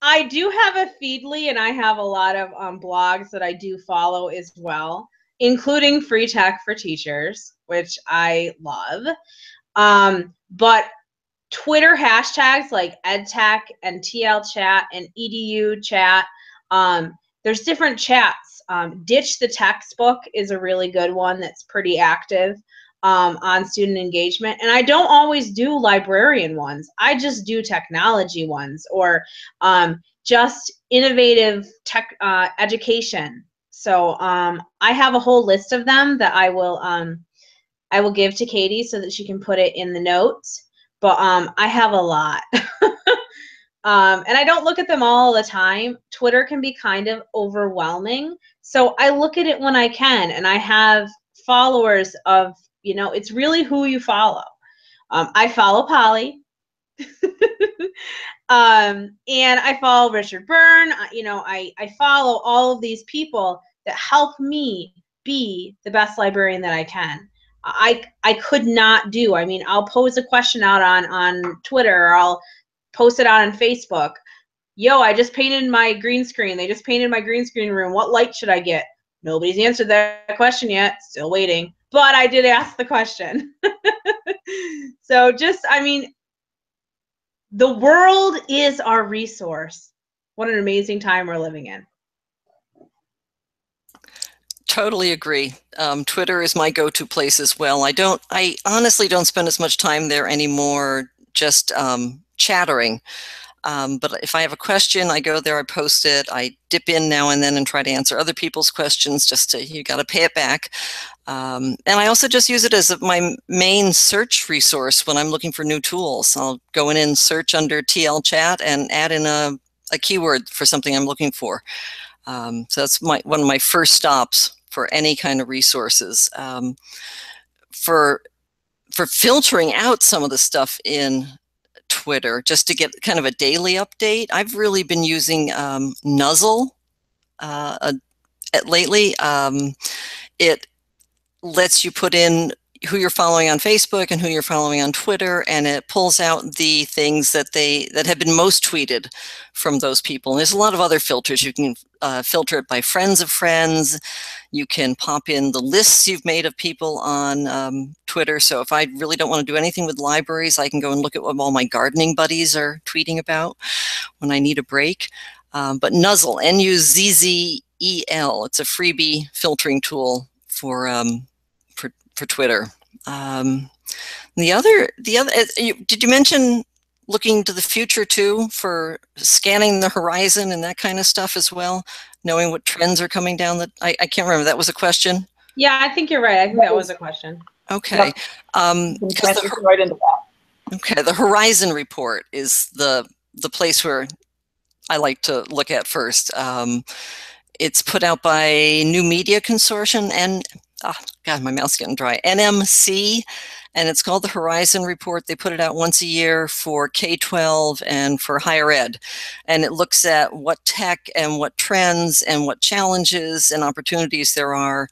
Speaker 2: I do have a Feedly, and I have a lot of blogs that I do follow as well, including Free Tech for Teachers, which I love. But Twitter hashtags like EdTech and TL Chat and EDU Chat, there's different chats. Ditch the Textbook is a really good one that's pretty active on student engagement. And I don't always do librarian ones. I just do technology ones, or just innovative tech education. So I have a whole list of them that I will give to Katie so that she can put it in the notes. But I have a lot. And I don't look at them all the time. Twitter can be kind of overwhelming. So I look at it when I can. And I have followers of, you know, it's really who you follow. I follow Polly. And I follow Richard Byrne. You know, I follow all of these people that help me be the best librarian that I can. I could not do. I mean, I'll pose a question out on Twitter, or I'll post it out on Facebook. Yo, I just painted my green screen. They just painted my green screen room. What light should I get? Nobody's answered that question yet. Still waiting. But I did ask the question. So just, I mean, the world is our resource. What an amazing time we're living in.
Speaker 3: Totally agree. Twitter is my go-to place as well. I honestly don't spend as much time there anymore, just chattering. But if I have a question, I go there, I post it, I dip in now and then and try to answer other people's questions, just to, you got to pay it back. And I also just use it as my main search resource when I'm looking for new tools. I'll go in and search under TL Chat and add in a keyword for something I'm looking for. So that's one of my first stops for any kind of resources. For filtering out some of the stuff in Twitter, just to get kind of a daily update, I've really been using Nuzzle lately. It lets you put in who you're following on Facebook and who you're following on Twitter, and it pulls out the things that have been most tweeted from those people. And there's a lot of other filters. You can filter it by friends of friends. You can pop in the lists you've made of people on Twitter. So if I really don't want to do anything with libraries, I can go and look at what all my gardening buddies are tweeting about when I need a break. But Nuzzle, Nuzzle, It's a freebie filtering tool for Twitter. Did you mention looking to the future too, for scanning the horizon and that kind of stuff as well, knowing what trends are coming down? That I can't remember. That was a question.
Speaker 2: Yeah, I think you're right. I think that was a question.
Speaker 3: Okay.
Speaker 1: Yep. Right into that.
Speaker 3: Okay, the Horizon Report is the place where I like to look at first. It's put out by New Media Consortium and, God, my mouth's getting dry, NMC, and it's called the Horizon Report. They put it out once a year for K-12 and for higher ed. And it looks at what tech and what trends and what challenges and opportunities there are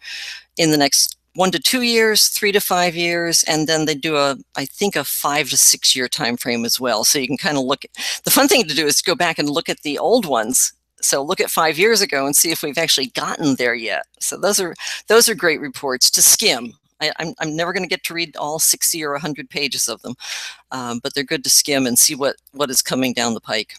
Speaker 3: in the next 1 to 2 years, 3 to 5 years, and then they do I think a 5 to 6 year time frame as well. So you can kind of look at, the fun thing to do is to go back and look at the old ones. So look at 5 years ago and see if we've actually gotten there yet. So those are great reports to skim. I'm never going to get to read all 60 or 100 pages of them, but they're good to skim and see what is coming down the pike.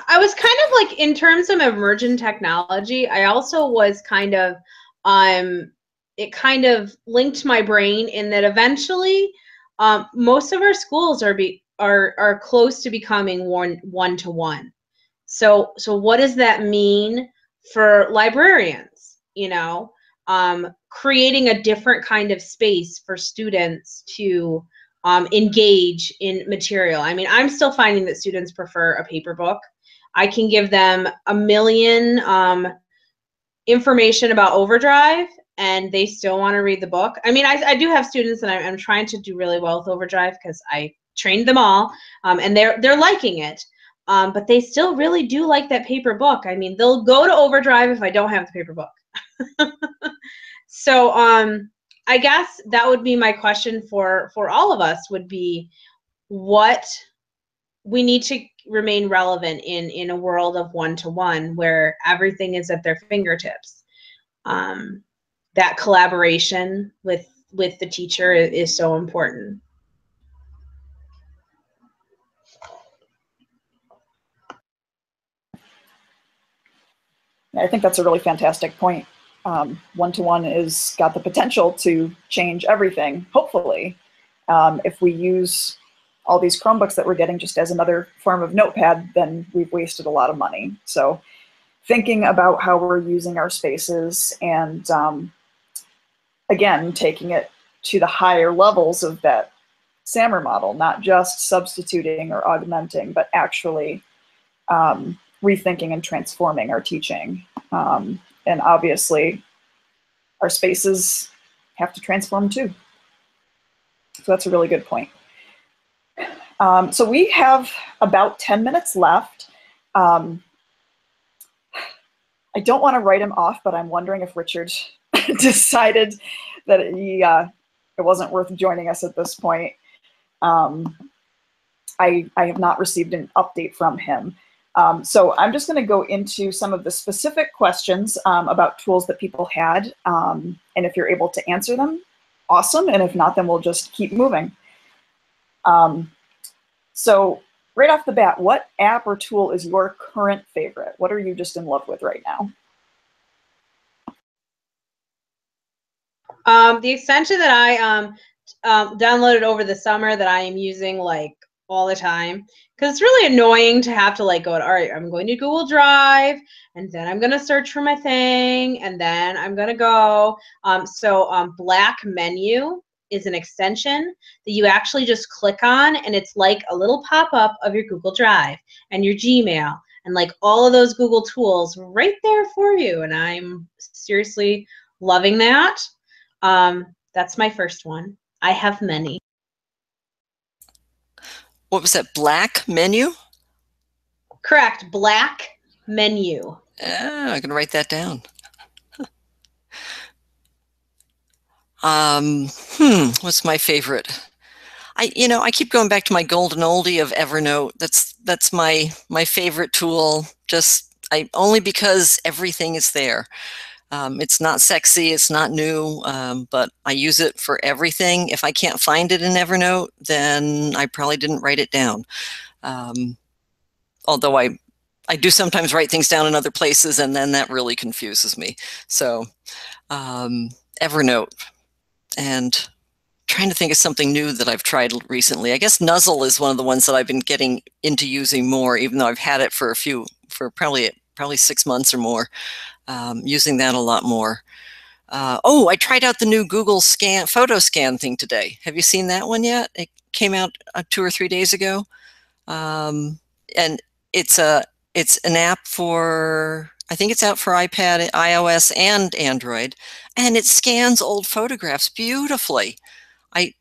Speaker 2: I was kind of like, in terms of emergent technology, I also was kind of, it kind of linked my brain in that eventually most of our schools are close to becoming one-to-one. So what does that mean for librarians? You know, creating a different kind of space for students to engage in material. I mean, I'm still finding that students prefer a paper book. I can give them a million information about Overdrive, and they still want to read the book. I mean, I do have students, and I'm trying to do really well with Overdrive because I trained them all, and they're liking it. But they still really do like that paper book. I mean, they'll go to Overdrive if I don't have the paper book. So I guess that would be my question for all of us, would be what we need to remain relevant in a world of one-to-one where everything is at their fingertips. That collaboration with the teacher is so important.
Speaker 1: I think that's a really fantastic point. One-to-one is got the potential to change everything, hopefully. If we use all these Chromebooks that we're getting just as another form of notepad, then we've wasted a lot of money. So thinking about how we're using our spaces and, again, taking it to the higher levels of that SAMR model, not just substituting or augmenting, but actually rethinking and transforming our teaching. And obviously, our spaces have to transform too. So that's a really good point. So we have about 10 minutes left. I don't want to write him off, but I'm wondering if Richard decided that it wasn't worth joining us at this point. I have not received an update from him. So I'm just going to go into some of the specific questions about tools that people had. And if you're able to answer them, awesome. And if not, then we'll just keep moving. So right off the bat, what app or tool is your current favorite? What are you just in love with right now?
Speaker 2: The extension that I downloaded over the summer that I am using like all the time, because it's really annoying to have to like go, all right, I'm going to Google Drive, and then I'm going to search for my thing, and then I'm going to go. Black Menu is an extension that you actually just click on, and it's like a little pop-up of your Google Drive and your Gmail and like all of those Google tools right there for you. And I'm seriously loving that. That's my first one. I have many.
Speaker 3: What was that, Black Menu?
Speaker 2: Correct, Black Menu.
Speaker 3: I can write that down. What's my favorite? I keep going back to my golden oldie of Evernote. That's my favorite tool. Only because everything is there. It's not sexy, it's not new, but I use it for everything. If I can't find it in Evernote, then I probably didn't write it down. although I do sometimes write things down in other places, and then that really confuses me. So Evernote, and trying to think of something new that I've tried recently. I guess Nuzzle is one of the ones that I've been getting into using more, even though I've had it for probably 6 months or more, using that a lot more. Oh, I tried out the new Google photo scan thing today. Have you seen that one yet? It came out 2 or 3 days ago. And it's an app for, I think it's out for iPad, iOS, and Android, and it scans old photographs beautifully.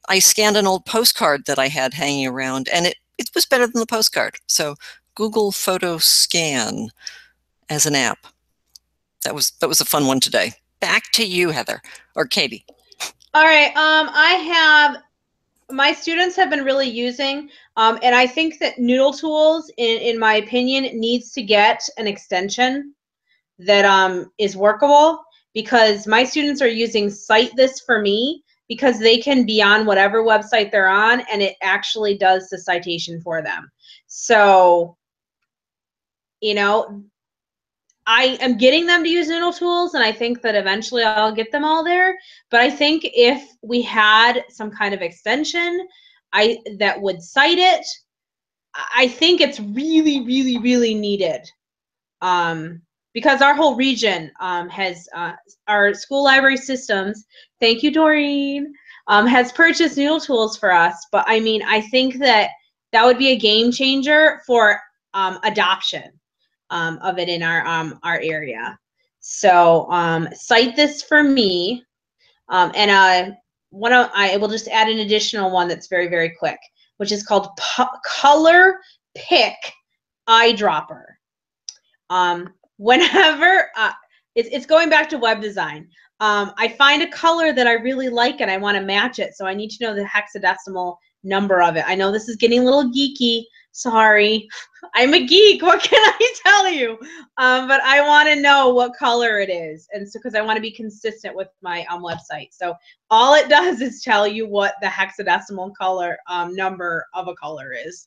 Speaker 3: I scanned an old postcard that I had hanging around, and it was better than the postcard. So Google Photo Scan as an app. That was a fun one today. Back to you, Heather, or Katie.
Speaker 2: All right. My students have been really using, and I think that Noodle Tools, in my opinion, needs to get an extension that is workable, because my students are using Cite This for Me, because they can be on whatever website they're on, and it actually does the citation for them. So, you know, I am getting them to use Noodle Tools, and I think that eventually I'll get them all there. But I think if we had some kind of extension that would cite it, I think it's really, really, really needed. Because our whole region has, our school library systems, thank you, Doreen, has purchased Noodle Tools for us. But I mean, I think that would be a game changer for adoption of it in our area. So Cite This for Me, and I will just add an additional one that's very, very quick, which is called Color Pick Eyedropper. Whenever it's going back to web design, I find a color that I really like and I want to match it, so I need to know the hexadecimal number of it. I know this is getting a little geeky. Sorry, I'm a geek. What can I tell you? But I want to know what color it is, and so because I want to be consistent with my website. So all it does is tell you what the hexadecimal color number of a color is.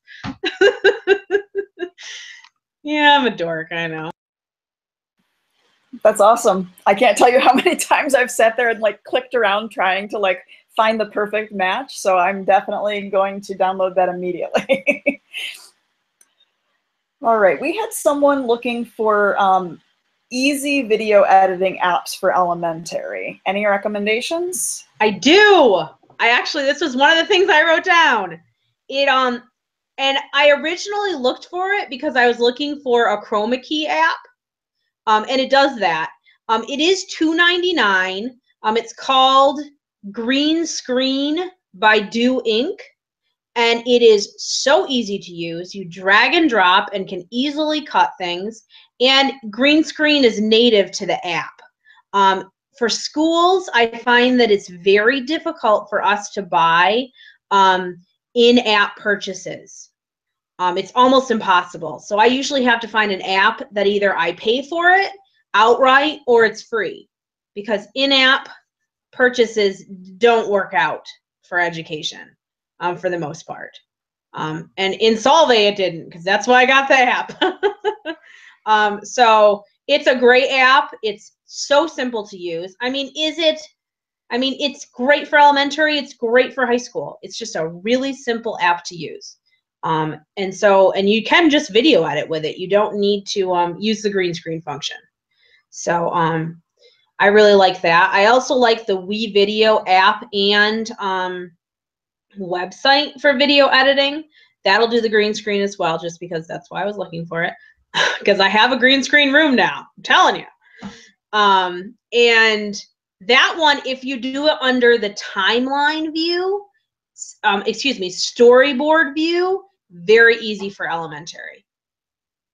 Speaker 2: Yeah, I'm a dork, I know.
Speaker 1: That's awesome. I can't tell you how many times I've sat there and like clicked around trying to like find the perfect match. So I'm definitely going to download that immediately. All right, we had someone looking for easy video editing apps for elementary. Any recommendations?
Speaker 2: I do. This was one of the things I wrote down. And I originally looked for it because I was looking for a chroma key app. And it does that. It is $2.99. It's called Green Screen by Do Inc. And it is so easy to use. You drag and drop and can easily cut things. And green screen is native to the app. For schools, I find that it's very difficult for us to buy in-app purchases. It's almost impossible. So I usually have to find an app that either I pay for it outright or it's free, because in-app purchases don't work out for education for the most part. And in Solve it didn't, because that's why I got the app. So it's a great app. It's so simple to use. I mean, it's great for elementary. It's great for high school. It's just a really simple app to use. And you can just video edit with it. You don't need to use the green screen function. So I really like that. I also like the WeVideo app and website for video editing. That'll do the green screen as well, just because that's why I was looking for it, because I have a green screen room now, I'm telling you. And that one, if you do it under the timeline view, storyboard view, very easy for elementary.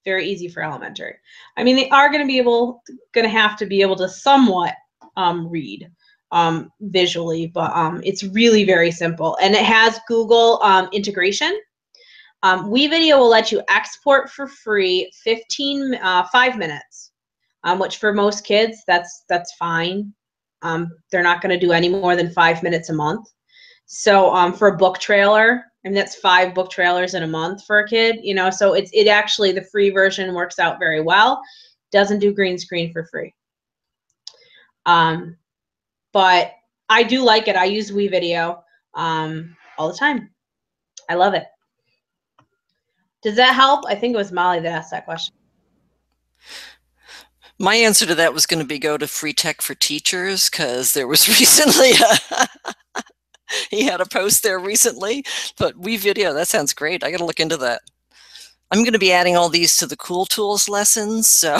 Speaker 2: Very easy for elementary. I mean, they are going to have to be able to somewhat read visually, but it's really very simple. And it has Google integration. WeVideo will let you export for free 5 minutes, which for most kids, that's fine. They're not going to do any more than 5 minutes a month. So for a book trailer, and that's 5 book trailers in a month for a kid, you know, so it actually, the free version works out very well. Doesn't do green screen for free. But I do like it. I use WeVideo all the time. I love it. Does that help? I think it was Molly that asked that question.
Speaker 3: My answer to that was going to be go to Free Tech for Teachers, because there was recently he had a post there recently. But WeVideo, that sounds great. I got to look into that. I'm going to be adding all these to the Cool Tools lessons, so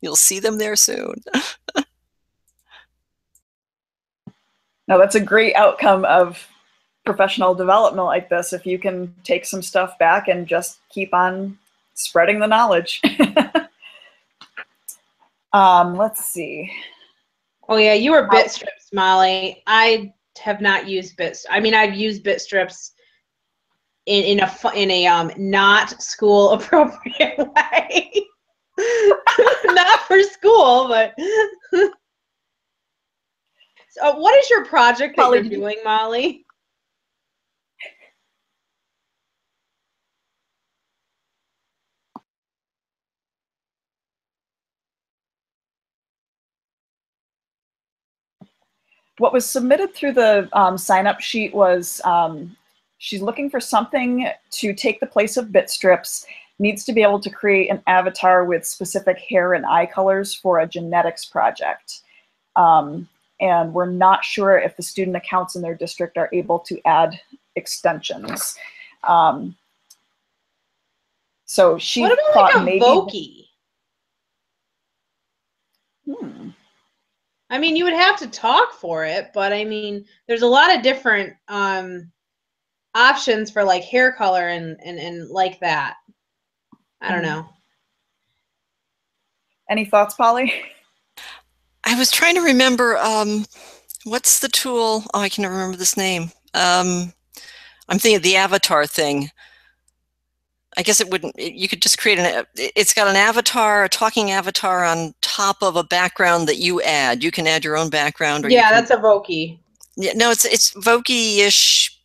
Speaker 3: you'll see them there soon.
Speaker 1: No, that's a great outcome of professional development like this, if you can take some stuff back and just keep on spreading the knowledge. Let's see.
Speaker 2: Oh yeah, you were Bitstrips, Molly. I have not used Bitstrips. I mean, I've used Bitstrips in a not school appropriate way. Not for school, but so what is your project that you're doing, Molly?
Speaker 1: What was submitted through the sign-up sheet was she's looking for something to take the place of Bitstrips, needs to be able to create an avatar with specific hair and eye colors for a genetics project. And we're not sure if the student accounts in their district are able to add extensions. So she
Speaker 2: what about
Speaker 1: thought
Speaker 2: like a
Speaker 1: maybe
Speaker 2: Vokey?
Speaker 1: I
Speaker 2: mean, you would have to talk for it, but I mean, there's a lot of different options for like hair color and like that. I don't know.
Speaker 1: Any thoughts, Polly?
Speaker 3: I was trying to remember, what's the tool? Oh, I can't remember this name. I'm thinking of the avatar thing. I guess it wouldn't, you could just create it's got an avatar, a talking avatar on top of a background that you add. You can add your own background. Or
Speaker 2: yeah, that's a Vokey.
Speaker 3: Yeah, no, it's Vokey-ish.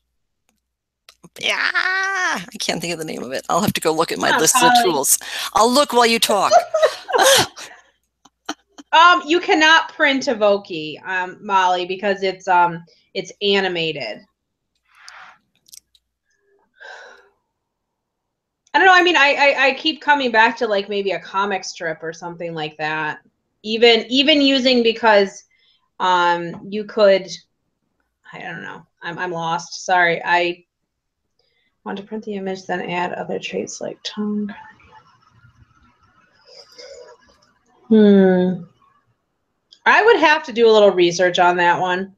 Speaker 3: Yeah, I can't think of the name of it. I'll have to go look at my list of tools. I'll look while you talk.
Speaker 2: You cannot print a Vokey, Molly, because it's animated. I don't know. I mean, I keep coming back to like maybe a comic strip or something like that. Even using, because you could, I don't know. I'm lost. Sorry. I want to print the image, then add other traits like tongue. I would have to do a little research on that one.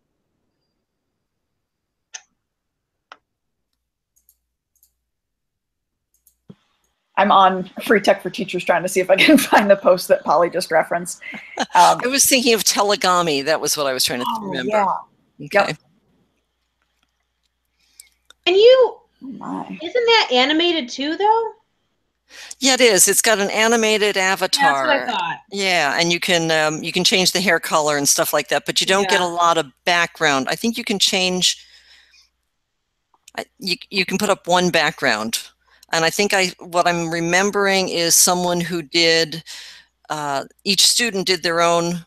Speaker 1: I'm on Free Tech for Teachers trying to see if I can find the post that Polly just referenced.
Speaker 3: I was thinking of Telegami. That was what I was trying to remember.
Speaker 1: Yeah.
Speaker 3: Okay.
Speaker 1: Yep.
Speaker 2: And isn't that animated too, though?
Speaker 3: Yeah, it is. It's got an animated avatar.
Speaker 2: That's what I thought. Yeah,
Speaker 3: and you can change the hair color and stuff like that, but you don't get a lot of background. I think you can change. You can put up one background, and I think what I'm remembering is someone who did. Each student did their own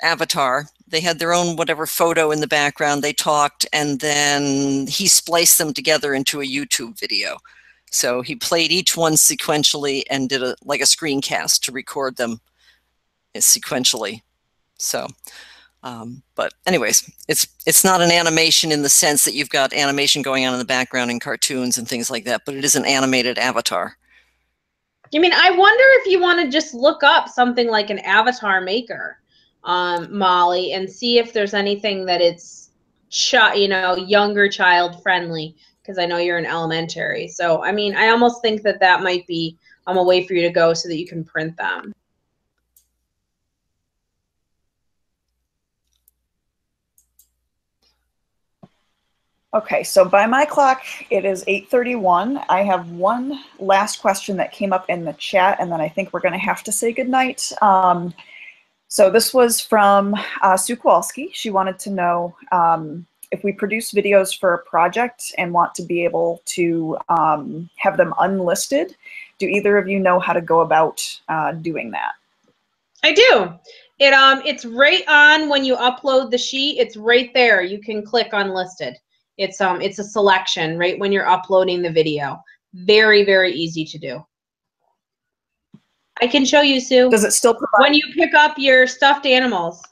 Speaker 3: avatar. They had their own whatever photo in the background. They talked, and then he spliced them together into a YouTube video. So he played each one sequentially and did like a screencast to record them sequentially. So, but anyways, it's not an animation in the sense that you've got animation going on in the background in cartoons and things like that, but it is an animated avatar.
Speaker 2: I mean, I wonder if you want to just look up something like an avatar maker, Molly, and see if there's anything that it's, younger child friendly. Because I know you're in elementary. So, I mean, I almost think that might be a way for you to go so that you can print them.
Speaker 1: Okay, so by my clock, it is 8:31. I have one last question that came up in the chat, and then I think we're going to have to say goodnight. So this was from Sue Kowalski. She wanted to know, if we produce videos for a project and want to be able to have them unlisted, do either of you know how to go about doing that?
Speaker 2: I do. It's right on when you upload the sheet. It's right there. You can click unlisted. It's a selection right when you're uploading the video. Very, very easy to do. I can show you, Sue.
Speaker 1: Does it still provide?
Speaker 2: When you pick up your stuffed animals.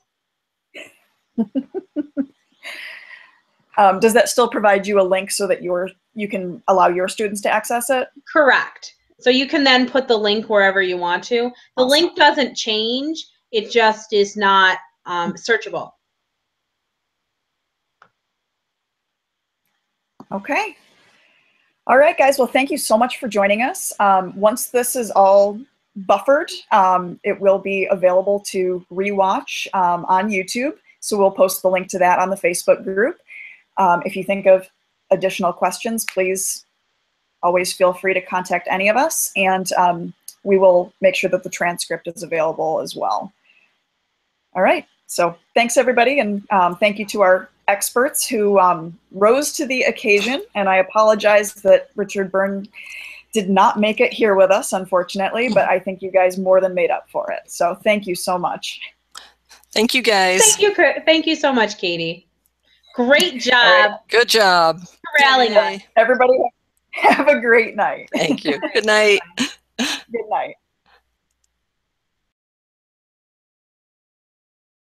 Speaker 1: Does that still provide you a link so that you can allow your students to access it?
Speaker 2: Correct. So you can then put the link wherever you want to. The
Speaker 1: Awesome.
Speaker 2: link doesn't change. It just is not searchable.
Speaker 1: Okay. All right, guys. Well, thank you so much for joining us. Once this is all buffered, it will be available to rewatch on YouTube. So we'll post the link to that on the Facebook group. If you think of additional questions, please always feel free to contact any of us, and we will make sure that the transcript is available as well. All right, so thanks everybody, and thank you to our experts who rose to the occasion, and I apologize that Richard Byrne did not make it here with us, unfortunately, but I think you guys more than made up for it. So thank you so much.
Speaker 3: Thank you, guys.
Speaker 2: Thank you so much, Katie. Great job.
Speaker 1: Right.
Speaker 3: Good job.
Speaker 2: Rallying us.
Speaker 1: Everybody have a great night.
Speaker 3: Thank you. Good night.
Speaker 1: Good night.